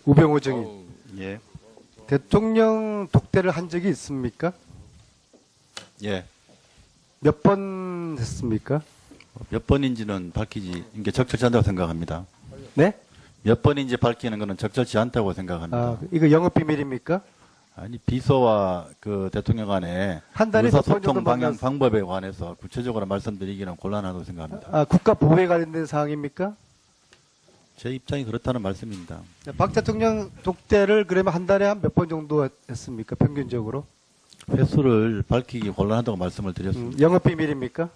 우병우 증인. 예. 대통령 독대를 한 적이 있습니까? 예. 몇 번 했습니까? 몇 번인지는 밝히지, 이게 적절치 않다고 생각합니다. 네? 몇 번인지 밝히는 것은 적절치 않다고 생각합니다. 아, 이거 영업 비밀입니까? 아니, 비서와 그 대통령 간에 한 달에 몇번 의사소통 정도 방향 만났- 방법에 관해서 구체적으로 말씀드리기는 곤란하다고 생각합니다. 아, 국가 보호에 관련된 사항입니까? 제 입장이 그렇다는 말씀입니다. 박 대통령 독대를 그러면 한 달에 한 몇 번 정도 했습니까? 평균적으로? 횟수를 밝히기 곤란하다고 말씀을 드렸습니다. 영업 비밀입니까?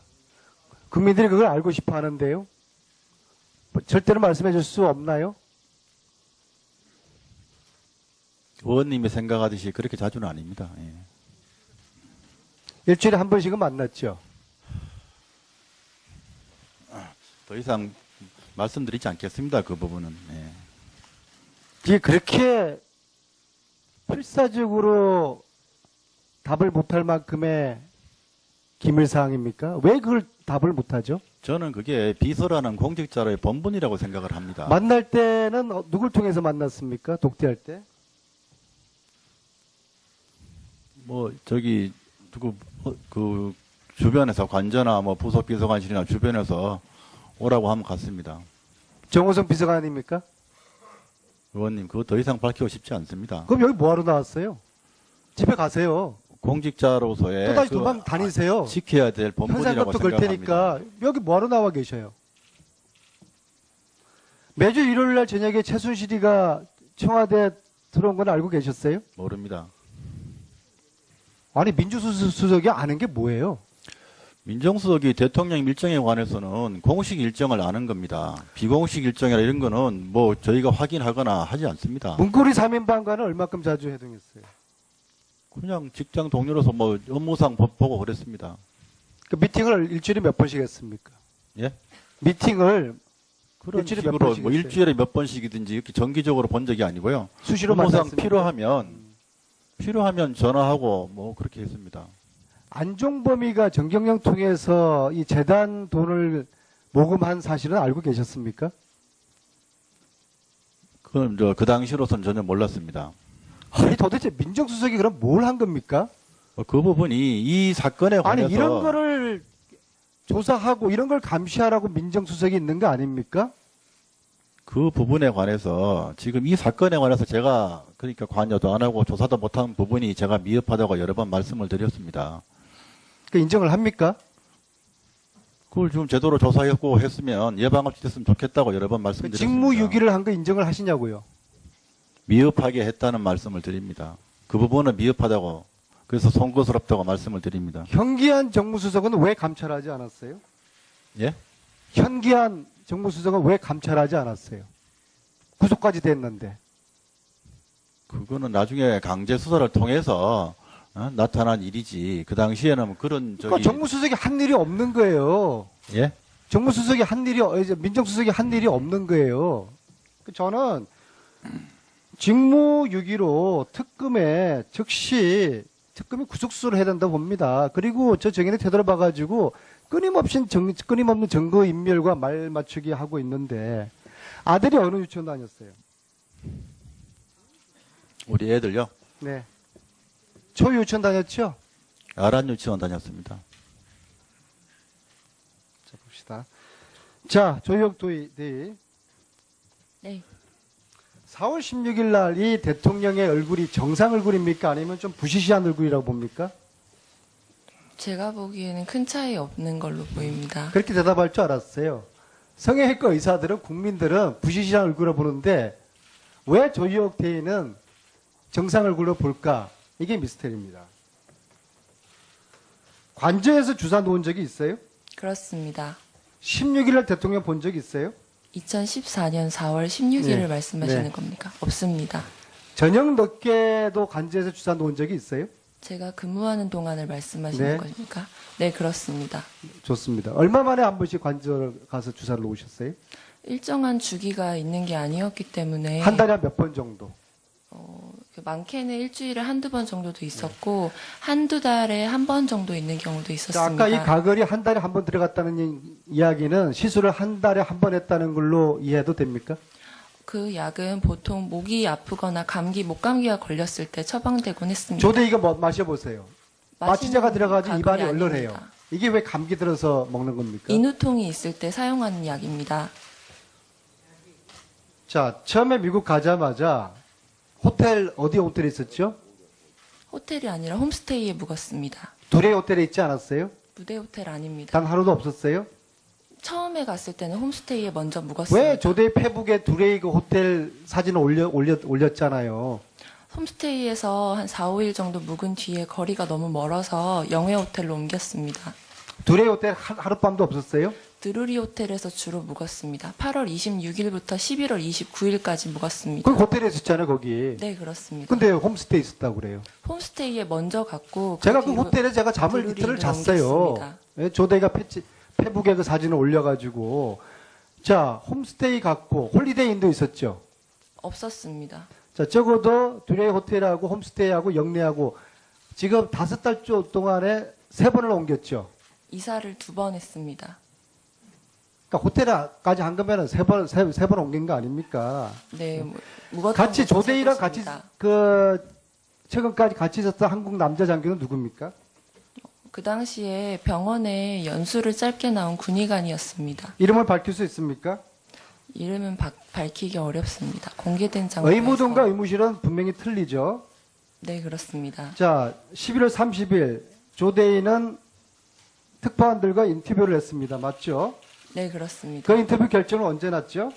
국민들이 그걸 알고 싶어 하는데요. 뭐 절대로 말씀해 줄 수 없나요? 의원님이 생각하듯이 그렇게 자주는 아닙니다. 예. 일주일에 한 번씩은 만났죠. 더 이상 말씀드리지 않겠습니다. 그 부분은. 예. 이게 그렇게 필사적으로 답을 못할 만큼의 기밀사항입니까? 왜 그걸 답을 못하죠? 저는 그게 비서라는 공직자로의 본분이라고 생각을 합니다. 만날 때는 누굴 통해서 만났습니까? 독대할 때? 뭐 저기 누구 그 주변에서 관저나 뭐 부속 비서관실이나 주변에서 오라고 하면 갔습니다. 정호성 비서관입니까? 의원님 그거 더 이상 밝히고 싶지 않습니다. 그럼 여기 뭐하러 나왔어요? 집에 가세요. 공직자로서의 또 다시 그 도망 다니세요. 지켜야 될 본분이라고 현상금도 걸 생각합니다. 테니까 여기 뭐하러 나와 계셔요? 매주 일요일 날 저녁에 최순실이가 청와대 들어온 건 알고 계셨어요? 모릅니다. 아니 민주수석이 아는 게 뭐예요? 민정수석이 대통령 일정에 관해서는 공식 일정을 아는 겁니다. 비공식 일정이나 이런 거는 뭐 저희가 확인하거나 하지 않습니다. 문고리 3인방과는 얼마큼 자주 회동했어요? 그냥 직장 동료로서 뭐 업무상 보고 그랬습니다. 그 미팅을 일주일에 몇 번씩 했습니까? 예? 미팅을 그런 일주일에 몇 식으로 번씩 뭐 했어요? 일주일에 몇 번씩이든지 이렇게 정기적으로 본 적이 아니고요. 수시로 업무상 만났습니까? 필요하면 전화하고 뭐 그렇게 했습니다. 안종범이가 정경영 통해서 이 재단 돈을 모금한 사실은 알고 계셨습니까? 그건 그 당시로서는 전혀 몰랐습니다. 아니 도대체 민정수석이 그럼 뭘 한 겁니까? 그 부분이 이 사건에 관해서 아니 이런 거를 조사하고 이런 걸 감시하라고 민정수석이 있는 거 아닙니까? 그 부분에 관해서 지금 이 사건에 관해서 제가 그러니까 관여도 안 하고 조사도 못한 부분이 제가 미흡하다고 여러 번 말씀을 드렸습니다. 그 인정을 합니까? 그걸 좀 제대로 조사했고 했으면 예방 없이 됐으면 좋겠다고 여러 번 그 말씀드렸습니다. 직무유기를 한 거 인정을 하시냐고요? 미흡하게 했다는 말씀을 드립니다. 그 부분은 미흡하다고 그래서 송구스럽다고 말씀을 드립니다. 현기한 정무수석은 왜 감찰하지 않았어요? 예? 현기한 정무수석은 왜 감찰하지 않았어요? 구속까지 됐는데. 그거는 나중에 강제 수사를 통해서 나타난 일이지. 그 당시에는 뭐 그런 그러니까 정무수석이 한 일이 없는 거예요. 예? 정무수석이 한 일이 이제 민정수석이 한 일이 없는 거예요. 저는 직무유기로 특검에 즉시 특검이 구속수사를 해야 된다고 봅니다. 그리고 저 정인의 태도를 봐가지고 끊임없는 증거 인멸과 말 맞추기 하고 있는데 아들이 어느 유치원 다녔어요? 우리 애들요? 네. 초유치원 다녔죠? 아란 유치원 다녔습니다. 자, 봅시다. 자, 조혁 대의. 네. 4월 16일 날 이 대통령의 얼굴이 정상 얼굴입니까? 아니면 좀 부시시한 얼굴이라고 봅니까? 제가 보기에는 큰 차이 없는 걸로 보입니다. 그렇게 대답할 줄 알았어요. 성형외과 의사들은 국민들은 부시시한 얼굴로 보는데 왜 조혁 대의는 정상 얼굴로 볼까? 이게 미스터리입니다. 관저에서 주사 놓은 적이 있어요? 그렇습니다. 16일 날 대통령 본 적 있어요? 2014년 4월 16일을 네. 말씀하시는 네. 겁니까? 없습니다. 저녁 늦게도 관저에서 주사 놓은 적이 있어요? 제가 근무하는 동안을 말씀하시는 네. 겁니까? 네, 그렇습니다. 좋습니다. 얼마 만에 한 번씩 관저를 가서 주사를 놓으셨어요? 일정한 주기가 있는 게 아니었기 때문에 한 달에 몇 번 정도? 많게는 일주일에 한두 번 정도도 있었고 한두 달에 한 번 정도 있는 경우도 자, 있었습니다. 아까 이 가글이 한 달에 한 번 들어갔다는 이야기는 시술을 한 달에 한 번 했다는 걸로 이해해도 됩니까? 그 약은 보통 목이 아프거나 감기, 목감기가 걸렸을 때 처방되곤 했습니다. 조대 이거 뭐 마셔보세요. 마취제가 들어가지고 입안이 가글이 얼얼해요. 아닙니다. 이게 왜 감기 들어서 먹는 겁니까? 인후통이 있을 때 사용하는 약입니다. 자, 처음에 미국 가자마자 호텔, 어디 호텔에 있었죠? 호텔이 아니라 홈스테이에 묵었습니다. 두레이 호텔에 있지 않았어요? 무대 호텔 아닙니다. 단 하루도 없었어요? 처음에 갔을 때는 홈스테이에 먼저 묵었습니다. 왜 조대 페북에 두레이 그 호텔 사진을 올렸잖아요. 홈스테이에서 한 4, 5일 정도 묵은 뒤에 거리가 너무 멀어서 영회 호텔로 옮겼습니다. 두레이 호텔 하룻밤도 없었어요? 드루리 호텔에서 주로 묵었습니다. 8월 26일부터 11월 29일까지 묵었습니다. 그 호텔에 있었잖아요, 거기. 네, 그렇습니다. 근데 홈스테이 있었다고 그래요. 홈스테이에 먼저 갔고 제가 그 뒤로 호텔에 제가 잠을 드루리로 이틀을 잤어요. 옮겼습니다. 예, 조대가 페북에 그 사진을 올려가지고. 자, 홈스테이 갔고, 홀리데이인도 있었죠. 없었습니다. 자, 적어도 두레이 호텔하고 홈스테이하고 영내하고 지금 5달 동안에 3번을 옮겼죠. 이사를 2번 했습니다. 그러니까 호텔까지 한 거면은 3번 옮긴 거 아닙니까? 네, 묵었던 같이 곳은 조대이랑 세 같이 곳입니다. 최근까지 같이 있었던 한국 남자 장교는 누굽니까? 그 당시에 병원에 연수를 짧게 나온 군의관이었습니다. 이름을 밝힐 수 있습니까? 이름은 밝히기 어렵습니다. 공개된 장소에서. 의무동과 의무실은 분명히 틀리죠. 네, 그렇습니다. 자, 11월 30일 조대인은 특파원들과 인터뷰를 했습니다. 맞죠? 네, 그렇습니다. 그 인터뷰 결정은 언제 났죠?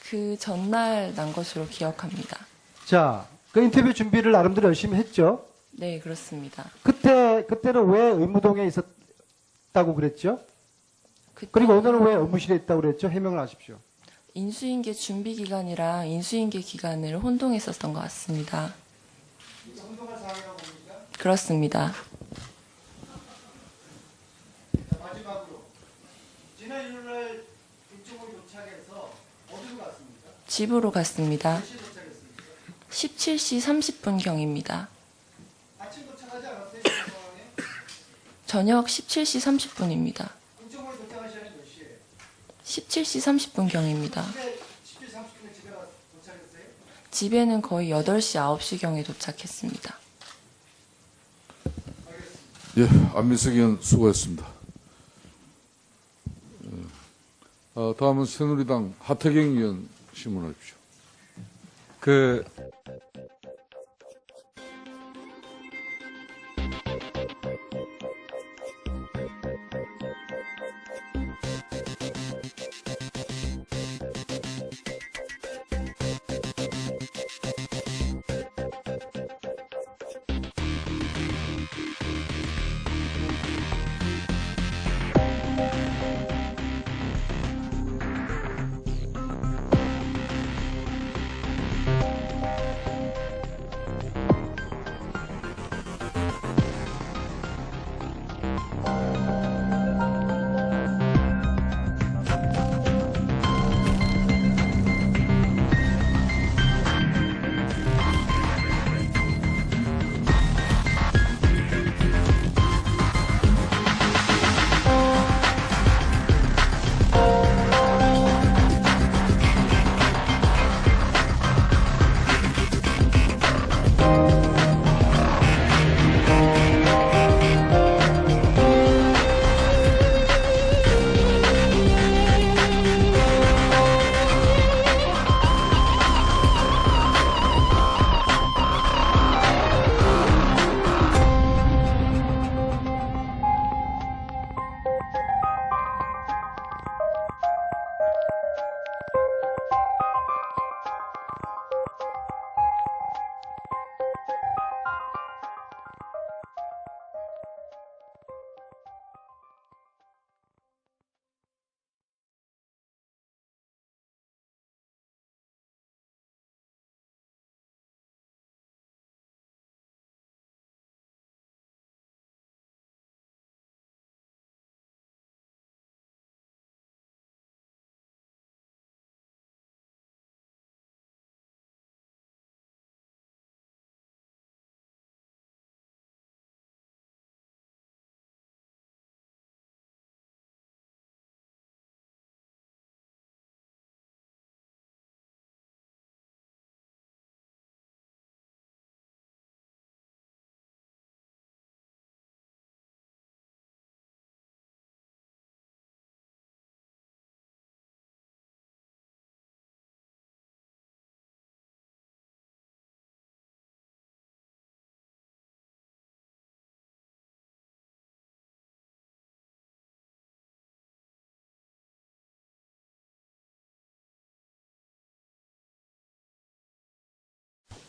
그 전날 난 것으로 기억합니다. 자, 그 인터뷰 준비를 나름대로 열심히 했죠. 네, 그렇습니다. 그때는 왜 의무동에 있었다고 그랬죠? 그리고 오늘은 왜 의무실에 있다고 그랬죠? 해명을 하십시오. 인수인계 준비 기간이랑 인수인계 기간을 혼동했었던 것 같습니다. 그렇습니다. 마지막으로 지난 일요일 김종국이 도착해서 어디로 갔습니까? 집으로 갔습니다. 몇 시에 도착했습니까? 17시 30분경입니다. 아침 도착하지 않았어요? 그 상황에? 저녁 17시 30분입니다. 김종국이 도착한 시간이 몇 시예요? 17시 30분경입니다. 집에 17시 30분에 집에 도착했어요? 집에는 거의 8시, 9시경에 도착했습니다. 예, 안민석 의원 수고했습니다. 다음은 새누리당 하태경 의원 질문하십시오.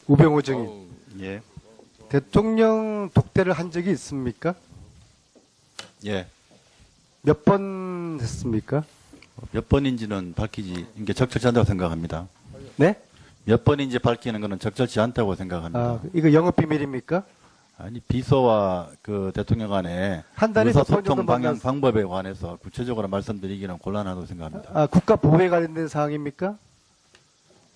우병우 증인. 아우, 예. 대통령 독대를 한 적이 있습니까? 예. 몇 번 했습니까? 몇 번인지는 밝히지, 이게 적절치 않다고 생각합니다. 네? 몇 번인지 밝히는 것은 적절치 않다고 생각합니다. 아, 이거 영업 비밀입니까? 아니, 비서와 그 대통령 간의 한 달에 몇번 의사소통 정도 방향 만났- 방법에 관해서 구체적으로 말씀드리기는 곤란하다고 생각합니다. 아, 국가 보호에 관련된 사항입니까?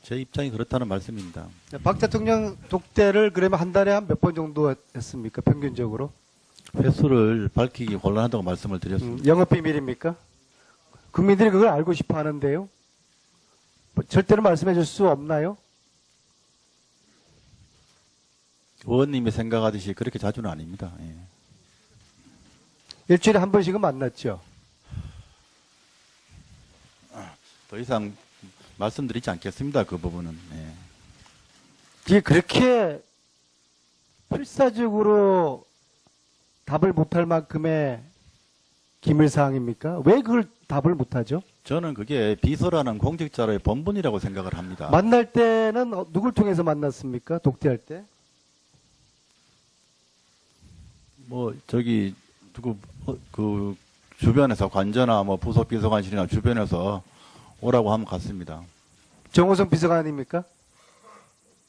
제 입장이 그렇다는 말씀입니다. 박 대통령 독대를 그러면 한 달에 한 몇 번 정도 했습니까? 평균적으로? 횟수를 밝히기 곤란하다고 말씀을 드렸습니다. 영업 비밀입니까? 국민들이 그걸 알고 싶어 하는데요. 뭐 절대로 말씀해 줄 수 없나요? 의원님이 생각하듯이 그렇게 자주는 아닙니다. 예. 일주일에 한 번씩은 만났죠. 더 이상 말씀드리지 않겠습니다. 그 부분은. 예. 이게 그렇게 필사적으로 답을 못할 만큼의 기밀사항입니까? 왜 그걸 답을 못하죠? 저는 그게 비서라는 공직자로의 본분이라고 생각을 합니다. 만날 때는 누굴 통해서 만났습니까? 독대할 때? 뭐 저기 누구 그 주변에서 관저나 뭐 부속 비서관실이나 주변에서 오라고 하면 갔습니다. 정호성 비서관입니까?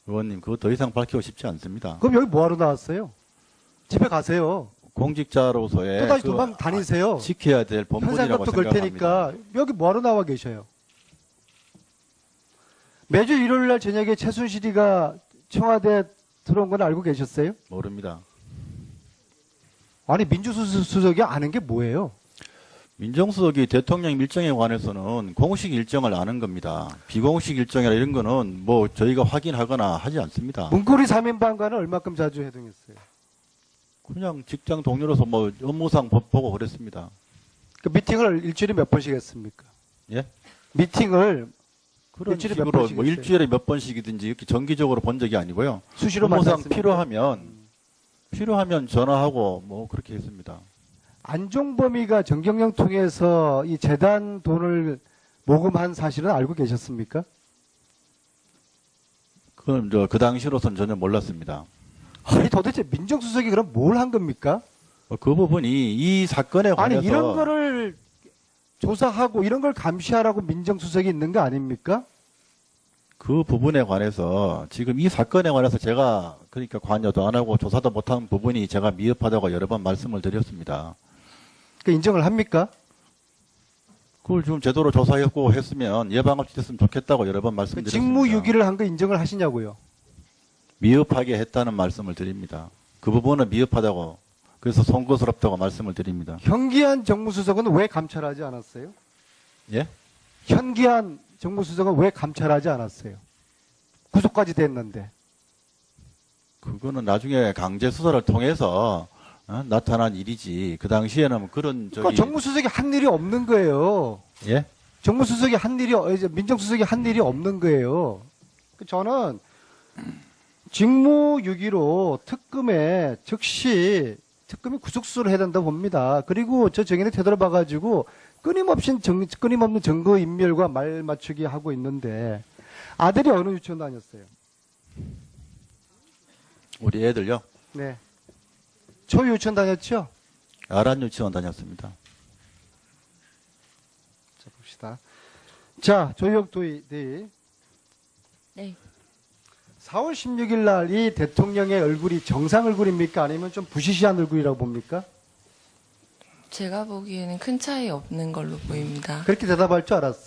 의원님 그거 더 이상 밝히고 싶지 않습니다. 그럼 여기 뭐하러 나왔어요? 집에 가세요. 공직자로서의 또다시 그 도망 다니세요. 지켜야 될 본분이라고 현상금도 걸 생각합니다. 테니까 여기 뭐하러 나와 계셔요? 매주 일요일 날 저녁에 최순실이가 청와대 들어온 건 알고 계셨어요? 모릅니다. 아니 민주수석이 아는 게 뭐예요? 민정수석이 대통령 일정에 관해서는 공식 일정을 아는 겁니다. 비공식 일정이나 이런 거는 뭐 저희가 확인하거나 하지 않습니다. 문고리 3인방과는 얼마큼 자주 회동했어요? 그냥 직장 동료로서 뭐 업무상 보고 그랬습니다. 그 미팅을 일주일에 몇 번씩 했습니까? 예? 미팅을 그런 일주일에 몇 식으로 번씩 뭐 했어요? 일주일에 몇 번씩이든지 이렇게 정기적으로 본 적이 아니고요. 수시로 업무상 만났습니까? 필요하면 전화하고 뭐 그렇게 했습니다. 안종범이가 정경영 통해서 이 재단 돈을 모금한 사실은 알고 계셨습니까? 그건 그 당시로서는 전혀 몰랐습니다. 아니 도대체 민정수석이 그럼 뭘 한 겁니까? 그 부분이 이 사건에 관해서 아니 이런 거를 조사하고 이런 걸 감시하라고 민정수석이 있는 거 아닙니까? 그 부분에 관해서 지금 이 사건에 관해서 제가 그러니까 관여도 안 하고 조사도 못한 부분이 제가 미흡하다고 여러 번 말씀을 드렸습니다. 그 인정을 합니까? 그걸 좀 제대로 조사했고 했으면 예방 없이 됐으면 좋겠다고 여러 번 그 말씀드렸습니다. 직무유기를 한 거 인정을 하시냐고요? 미흡하게 했다는 말씀을 드립니다. 그 부분은 미흡하다고 그래서 송구스럽다고 말씀을 드립니다. 현기한 정무수석은 왜 감찰하지 않았어요? 예? 현기한 정무수석은 왜 감찰하지 않았어요? 구속까지 됐는데. 그거는 나중에 강제 수사를 통해서 나타난 일이지. 그 당시에는 그런 그러니까 정무수석이 한 일이 없는 거예요. 예? 정무수석이 한 일이 이제 민정수석이 한 일이 없는 거예요. 저는 직무유기로 특검에 즉시 특검이 구속수를 해야 된다고 봅니다. 그리고 저 정인의 태도를 봐가지고 끊임없는 증거 인멸과 말 맞추기 하고 있는데 아들이 어느 유치원 다녔어요? 우리 애들요? 네. 초유치원 다녔죠? 아란 유치원 다녔습니다. 자, 봅시다. 자, 조혁 도의. 네. 4월 16일 날 이 대통령의 얼굴이 정상 얼굴입니까? 아니면 좀 부시시한 얼굴이라고 봅니까? 제가 보기에는 큰 차이 없는 걸로 보입니다. 그렇게 대답할 줄 알았어.